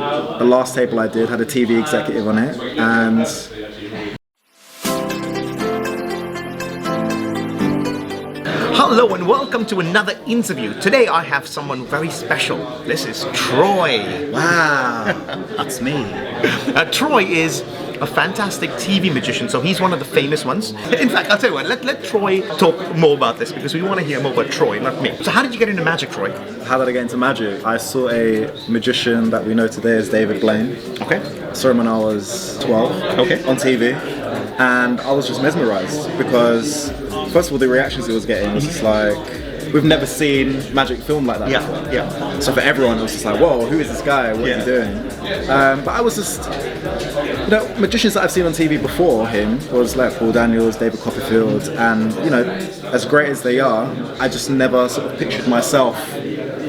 the last table I did had a TV executive on it, and hello and welcome to another interview. Today I have someone very special. This is Troy. wow, that's me. Troy is a fantastic TV magician, so he's one of the famous ones. In fact, I'll tell you what, let Troy talk more about this because we want to hear more about Troy, not me. So how did you get into magic, Troy? How did I get into magic? I saw a magician that we know today as David Blaine. Okay. I saw him when I was 12 Okay. on TV, and I was just mesmerized because, first of all, the reactions he was getting was just like, we've never seen magic film like that before. Yeah. So for everyone, it was just like, whoa, who is this guy? What is he doing? But I was just, magicians that I've seen on TV before him was like Paul Daniels, David Copperfield, and as great as they are, I just never sort of pictured myself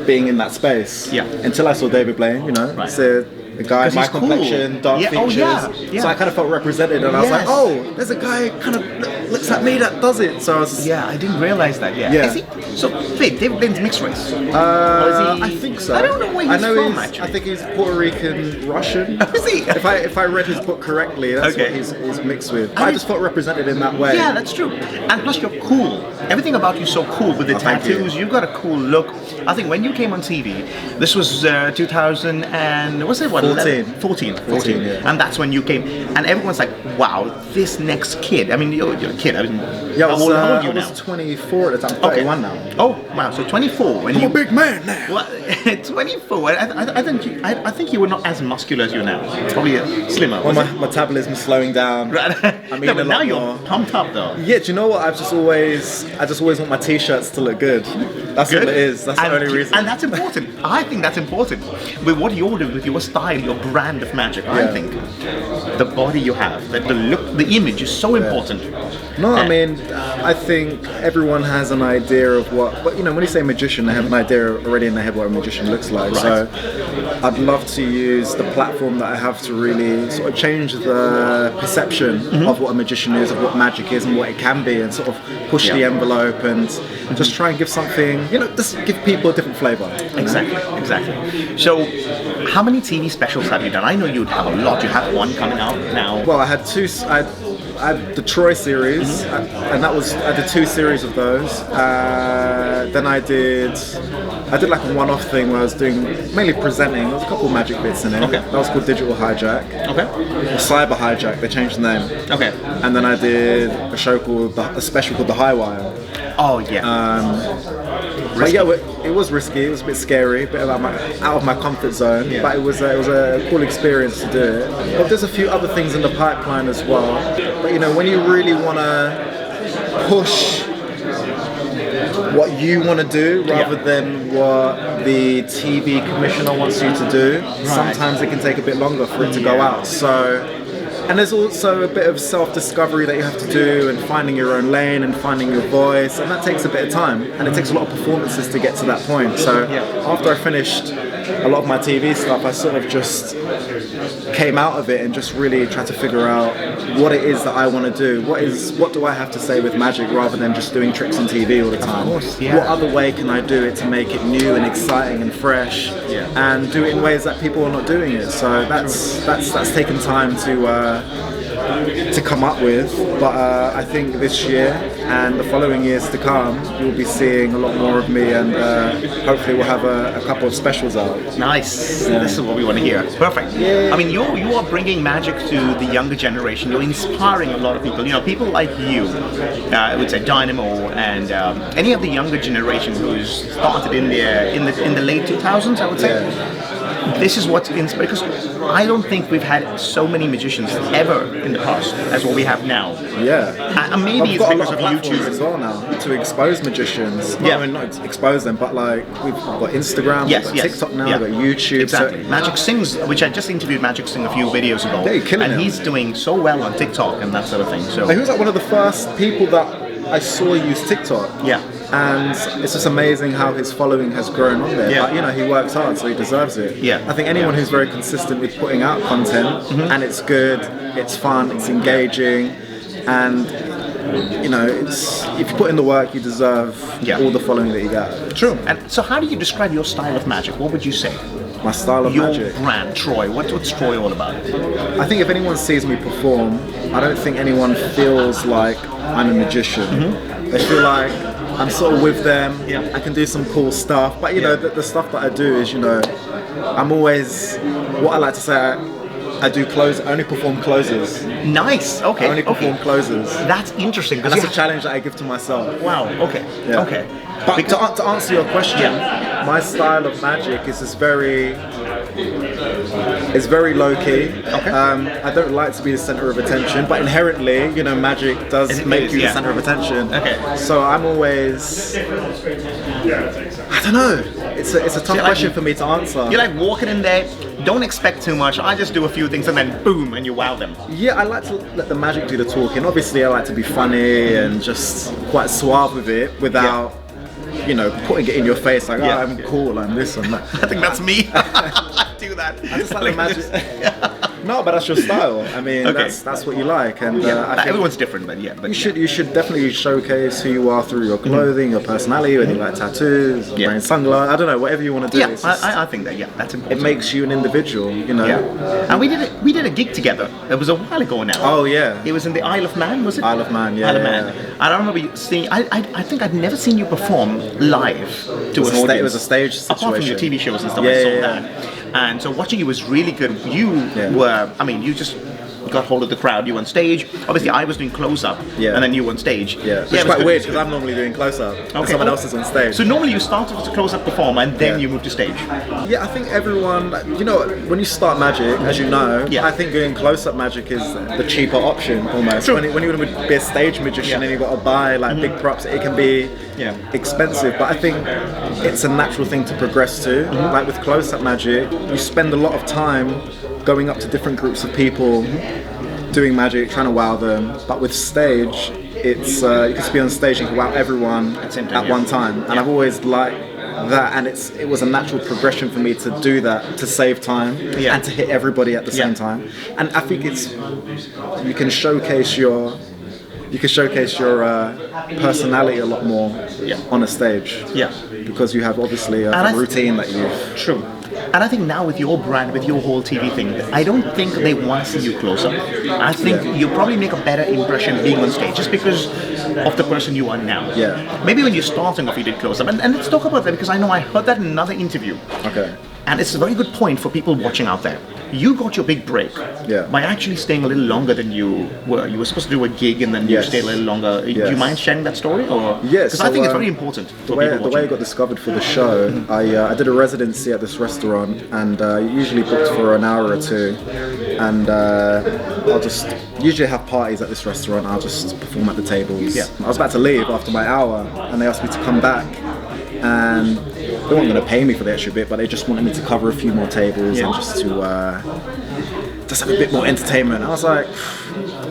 being in that space. Yeah. Until I saw David Blaine, Right. so the guy, my complexion, cool. dark Yeah. features. Oh, yeah. So I kind of felt represented, and I was like, Yes. oh, there's a guy kind of looks like me that does it. So I was, Yeah, I didn't realize that. Yeah. Yeah. Is he, so wait, David Blaine's mixed race. Or is he, I think so. I don't know where he's from actually. I think he's Puerto Rican Russian. Is he? If I read his book correctly, that's Okay. what he's mixed with. I just felt represented in that way. Yeah, that's true. And plus, you're cool. Everything about you's so cool with the thank you. tattoos. You've got a cool look. I think when you came on TV, this was 2000 and what's it? What? 14. 14. Yeah. And that's when you came. And everyone's like, "Wow, this next kid." I mean, you're a kid. I mean, Yeah, how old are you I now? was 24 at the time. 31 now. Oh, wow. So 24. When I'm you a big man now. Well, 24. I think you were not as muscular as you are now. Probably slimmer. Well, was it? my metabolism's slowing down. Right. I mean, no, but a now lot you're more. pumped up though. Yeah, do you know what? I just always want my t-shirts to look good. That's Good. what it is. That's the only reason. And that's important. I think that's important. With what you're doing, with your style, your brand of magic, I Yeah. think the body you have, the look, the image is so important. No, I mean, I think everyone has an idea of what, but when you say magician, they have an idea already in their head what a magician looks like. Right. So I'd love to use the platform that I have to really sort of change the perception of what a magician is, of what magic is and what it can be, and sort of push the envelope and just try and give something, just give people a different flavor. Exactly. So, how many TV specials have you done? I know you have a lot. You have one coming out now. Well, I had two. I had the Troy series, and I did 2 series of those. Then I did like a one-off thing where I was doing mainly presenting. There was a couple of magic bits in it. Okay. That was called Digital Hijack. Okay. Or Cyber Hijack. They changed the name. Okay. And then I did a special called The High Wire. Oh yeah. But yeah, it was risky. It was a bit scary, a bit out of my comfort zone. Yeah. But it was a cool experience to do it. But there's a few other things in the pipeline as well. But when you really want to push what you want to do rather than what the TV commissioner wants you to do, sometimes it can take a bit longer for it to go out. So. And there's also a bit of self-discovery that you have to do, and finding your own lane and finding your voice, and that takes a bit of time, and it takes a lot of performances to get to that point. So after I finished a lot of my TV stuff, I sort of just came out of it and just really tried to figure out what it is that I want to do. What do I have to say with magic rather than just doing tricks on TV all the time? Of course, yeah. What other way can I do it to make it new and exciting and fresh, and do it in ways that people are not doing it? So that's taken time to come up with, but I think this year and the following years to come, you'll be seeing a lot more of me, and hopefully we'll have a couple of specials out. Nice. This is what we want to hear. Perfect. Yeah. I mean, you are bringing magic to the younger generation. You're inspiring a lot of people. People like you, I would say Dynamo, and any of the younger generation who's started in the late 2000s, I would say. This is what's inspiring, because I don't think we've had so many magicians ever in the past as what we have now. Yeah. And maybe we've it's got a because lot of of platforms YouTube as well now to expose magicians. Yeah. I mean, not expose them, but like we've got Instagram, we've got TikTok now, we've got YouTube. Exactly. So Magic Sings, which I just interviewed Magic Sing a few videos ago. Yeah, you're killing and it. he's doing so well on TikTok and that sort of thing. So he was like one of the first people that I saw use TikTok. Yeah. And it's just amazing how his following has grown on there. Yeah. But he works hard, so he deserves it. Yeah. I think anyone who's very consistent with putting out content, and it's good, it's fun, it's engaging, and it's if you put in the work, you deserve all the following that you get. True. And so how do you describe your style of magic? What would you say? My style of your magic. brand, Troy. What's Troy all about? I think if anyone sees me perform, I don't think anyone feels like I'm a magician. They feel like I'm sort of with them. Yeah. I can do some cool stuff, but you know, the stuff that I do is, you know, I'm always, what I like to say, I do close. I only perform closes. Nice. Okay. I only perform closes. That's interesting. And that's a challenge that I give to myself. Wow. Okay. Yeah. Okay. But to answer your question, my style of magic is just very, it's very low key. Okay. I don't like to be the center of attention, but inherently, you know, magic does make you the center of attention. Okay. So I'm always, I don't know. It's a tough question for me to answer. You're like walking in there, don't expect too much. I just do a few things and then boom, and you wow them. Yeah, I like to let the magic do the talking. Obviously, I like to be funny and just quite suave with it without, you know, putting it in your face like, oh, I'm cool, I'm this and that. I think that's me. I do that. I just like the magic. No, but that's your style. I mean, that's what you like, and I think everyone's different, but yeah. But you should definitely showcase who you are through your clothing, your personality, whether you like tattoos, wearing sunglasses. I don't know, whatever you want to do. Yeah, I think that that's important. It makes you an individual, you know. Yeah. And we did a gig together. It was a while ago now. Oh yeah. It was in the Isle of Man, was it? Isle of Man, yeah. Isle of Man. I don't remember seeing. I think I'd never seen you perform live to an audience. It was a stage situation. Apart from your TV shows and stuff, I saw that. And so watching you was really good. You were, I mean, you just got hold of the crowd. You on stage. Obviously, I was doing close-up, and then you on stage. Yeah, it's quite weird because I'm normally doing close-up, and someone else is on stage. So normally you start with a close-up performer, and then you move to stage. Yeah, I think everyone, you know, when you start magic, as you know, I think doing close-up magic is the cheaper option almost. True. When you want to be a stage magician and you've got to buy like big props, it can be expensive. But I think it's a natural thing to progress to. Like with close-up magic, you spend a lot of time going up to different groups of people, doing magic, trying to wow them. But with stage, it's you can just be on stage and you can wow everyone at one time. And I've always liked that, and it was a natural progression for me to do that, to save time and to hit everybody at the same time. And I think you can showcase your personality a lot more on a stage. Yeah, because you have obviously a routine that you've. True. And I think now with your brand, with your whole TV thing, I don't think they want to see you close up. I think you probably make a better impression being on stage just because of the person you are now. Yeah. Maybe when you're starting off, you did close up. And let's talk about that because I know I heard that in another interview. Okay. And it's a very good point for people watching out there. You got your big break by actually staying a little longer than you were. You were supposed to do a gig and then you stayed a little longer. Do you mind sharing that story? Or? Yes. Because I think it's very important for people watching. The way I got discovered for the show, I did a residency at this restaurant and usually booked for an hour or two. And I'll just usually have parties at this restaurant. I'll just perform at the tables. Yeah. I was about to leave after my hour and they asked me to come back. And they weren't going to pay me for the extra bit, but they just wanted me to cover a few more tables and just to have a bit more entertainment. I was like,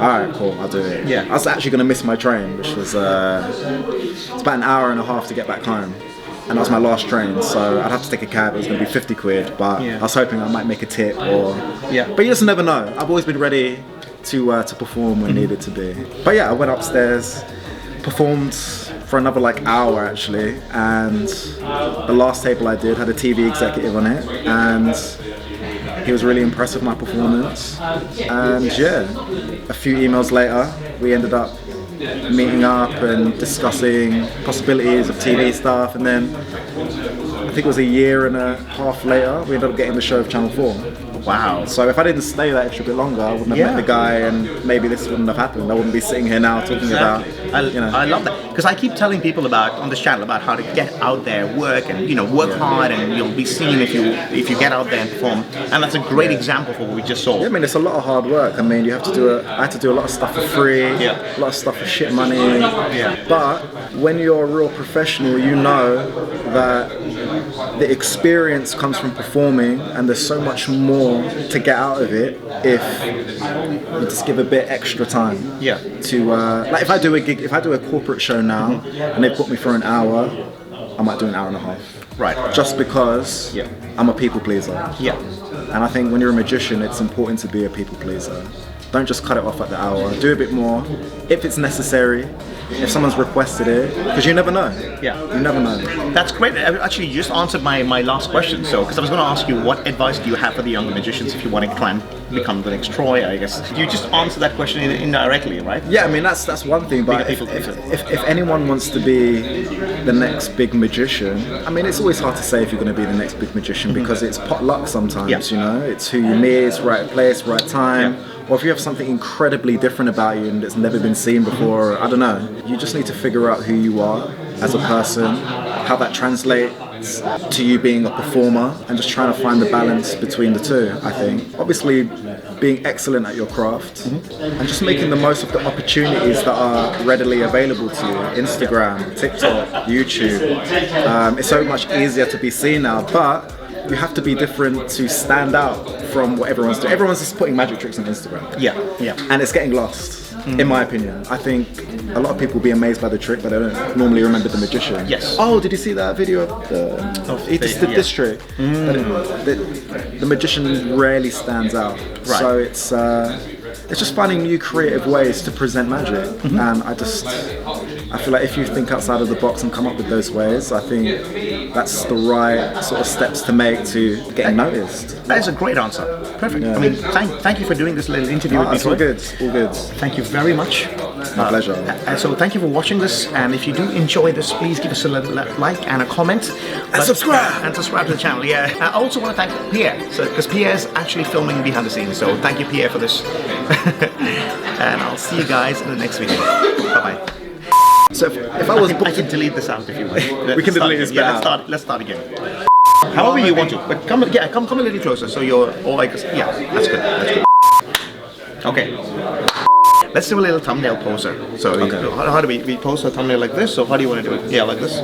all right, cool, I'll do it. Yeah. I was actually going to miss my train, which was it's about an hour and a half to get back home. And that was my last train, so I'd have to take a cab. It was going to be 50 quid, but I was hoping I might make a tip or... Yeah. But you just never know. I've always been ready to perform when needed to be. But yeah, I went upstairs, performed for another like hour actually, and the last table I did had a TV executive on it, and he was really impressed with my performance. And yeah, a few emails later, we ended up meeting up and discussing possibilities of TV stuff, and then I think it was a year and a half later, we ended up getting the show of Channel 4. Wow. So if I didn't stay that extra bit longer, I wouldn't have met the guy, and maybe this wouldn't have happened. I wouldn't be sitting here now talking about, I love that, because I keep telling people on this channel about how to get out there, work, and work hard, and you'll be seen if you get out there and perform. And that's a great example for what we just saw. Yeah, I mean, it's a lot of hard work. I mean, I had to do a lot of stuff for free, a lot of stuff for shit money. Yeah. But when you're a real professional, you know that the experience comes from performing, and there's so much more to get out of it if you just give a bit extra time. Yeah. To like if I do a corporate show now and they book me for an hour, I might do an hour and a half. Right. Just because I'm a people pleaser. Yeah. And I think when you're a magician, it's important to be a people pleaser. Don't just cut it off at the hour. Do a bit more if it's necessary, if someone's requested it, because you never know. Yeah. You never know. That's great. Actually, you just answered my last question. So, because I was going to ask you, what advice do you have for the younger magicians if you want to try and become the next Troy, I guess? You just answered that question indirectly, right? Yeah, I mean, that's one thing, but if anyone wants to be the next big magician, I mean, it's always hard to say if you're going to be the next big magician because it's pot luck sometimes, you know? It's who you meet, it's right place, right time. Yeah. Or if you have something incredibly different about you and it's never been seen before, I don't know. You just need to figure out who you are as a person, how that translates to you being a performer, and just trying to find the balance between the two, I think. Obviously, being excellent at your craft and just making the most of the opportunities that are readily available to you. Instagram, TikTok, YouTube. It's so much easier to be seen now, but you have to be different to stand out from what everyone's doing. Everyone's just putting magic tricks on Instagram. Yeah. And it's getting lost, in my opinion. I think a lot of people will be amazed by the trick, but they don't normally remember the magician. Yes. Oh, did you see that video of he just did this trick? The magician rarely stands out. Right. So it's just finding new creative ways to present magic. And I feel like if you think outside of the box and come up with those ways, I think that's the right sort of steps to make to getting noticed. That is a great answer. Perfect. Yeah. I mean, thank you for doing this little interview with me. It's all good. All good. Thank you very much. My pleasure. So thank you for watching this, and if you do enjoy this, please give us a like and a comment. And subscribe! And subscribe to the channel, yeah. I also want to thank Pierre, because Pierre's actually filming behind the scenes, so thank you, Pierre, for this. And I'll see you guys in the next video. Bye-bye. So if I was I can delete this out if you want. We can delete this bit out. Let's start again. However you want to, but come a little closer, so you're all like, yeah, that's good. That's good. Okay. Let's do a little thumbnail poser. So how do we pose a thumbnail like this, or how do you want to do it? Yeah, like this.